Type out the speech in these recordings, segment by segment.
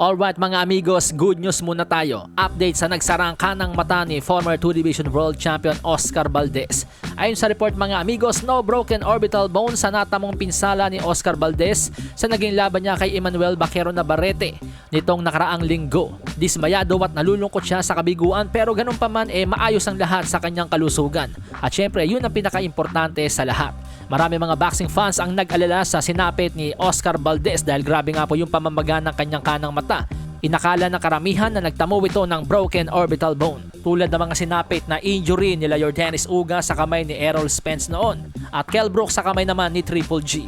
Alright mga amigos, good news muna tayo. Update sa nagsarang kanang mata ni former 2 Division World Champion Oscar Valdez. Ayon sa report mga amigos, no broken orbital bone sa natamong pinsala ni Oscar Valdez sa naging laban niya kay Emmanuel Baquero Navarrete nitong nakaraang linggo. Dismayado at nalulungkot siya sa kabiguan pero ganun pa man maayos ang lahat sa kanyang kalusugan. At syempre yun ang pinaka-importante sa lahat. Marami mga boxing fans ang nag-alala sa sinapit ni Oscar Valdez dahil grabe nga po yung pamamaga ng kanyang kanang mata. Inakala ng karamihan na nagtamo ito ng broken orbital bone. Tulad ng mga sinapit na injury nila Yordenis Uga sa kamay ni Errol Spence noon at Kell Brook sa kamay naman ni Triple G.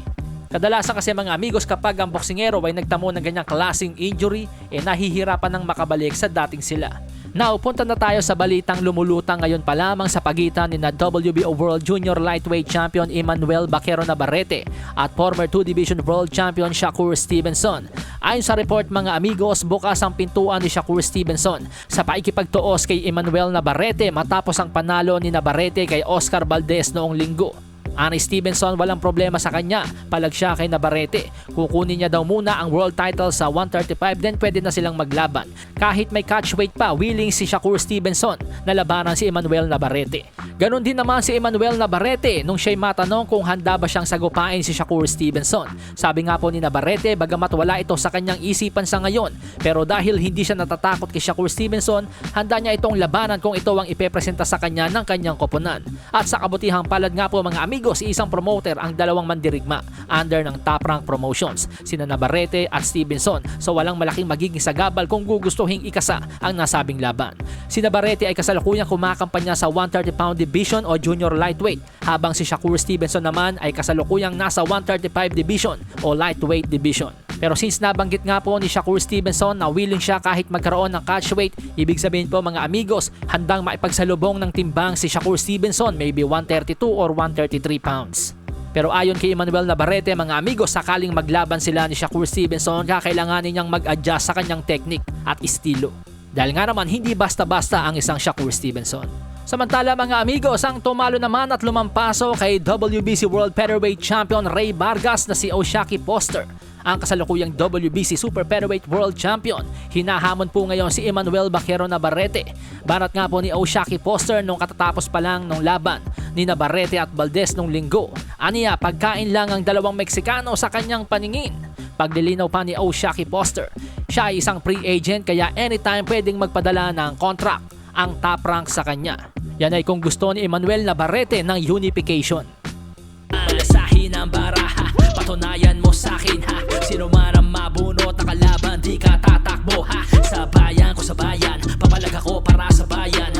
Kadalasan kasi mga amigos kapag ang boksingero ay nagtamo ng ganyang klaseng injury nahihirapan ng makabalik sa dating sila. Now, punta na tayo sa balitang lumulutang ngayon pa lamang sa pagitan ni na WBO World Junior Lightweight Champion Emmanuel Baquero Navarrete at former 2 Division World Champion Shakur Stevenson. Ayon sa report mga amigos, bukas ang pintuan ni Shakur Stevenson sa paikipagtuos kay Emmanuel Navarrete matapos ang panalo ni Navarrete kay Oscar Valdez noong linggo. Ani Stevenson, walang problema sa kanya, palag siya kay Navarrete. Kukunin niya daw muna ang world title sa 135 then pwede na silang maglaban. Kahit may catchweight pa, willing si Shakur Stevenson na labanan si Emmanuel Navarrete. Ganon din naman si Emmanuel Navarrete nung siya'y matanong kung handa ba siyang sagupain si Shakur Stevenson. Sabi nga po ni Navarrete, bagamat wala ito sa kanyang isipan sa ngayon, pero dahil hindi siya natatakot kay Shakur Stevenson, handa niya itong labanan kung ito ang ipepresenta sa kanya ng kanyang koponan. At sa kabutihang palad nga po mga amigos, isang promoter ang dalawang mandirigma under ng Top Rank Promotions, sina Navarrete at Stevenson, so walang malaking magiging sagabal kung gugustuhin ikasa ang nasabing laban. Si Navarrete ay kasalukuyang kumakampanya sa 130-pound division o junior lightweight, habang si Shakur Stevenson naman ay kasalukuyang nasa 135 division o lightweight division. Pero since nabanggit nga po ni Shakur Stevenson na willing siya kahit magkaroon ng catchweight, ibig sabihin po mga amigos, handang maipagsalubong ng timbang si Shakur Stevenson, maybe 132 or 133 pounds. Pero ayon kay Emmanuel Navarrete mga amigos, sakaling maglaban sila ni Shakur Stevenson, kakailanganin niyang mag-adjust sa kanyang technique at estilo. Dahil nga naman hindi basta-basta ang isang Shakur Stevenson. Samantala mga amigos, ang tumalo naman at lumampaso kay WBC World Featherweight Champion Ray Vargas na si O'Shaquie Foster, ang kasalukuyang WBC Super Featherweight World Champion. Hinahamon po ngayon si Emmanuel Baquero Navarrete. Barat nga po ni O'Shaquie Foster nung katatapos pa lang ng laban ni Navarrete at Valdez nung linggo. Aniya, pagkain lang ang dalawang Meksikano sa kanyang paningin. Paglilinaw pa ni O'Shaquie Foster, siya ay isang free agent kaya anytime pwedeng magpadala ng contract ang Top Rank sa kanya. Yan ay kung gusto ni Emmanuel Navarrete ng unification. Sa hinang baraha, patunayan mo sa akin ha. Sino man ang mabunot na kalaban, di ka tatakbo ha. Sa bayan ko sa bayan, papalag ako para sa bayan.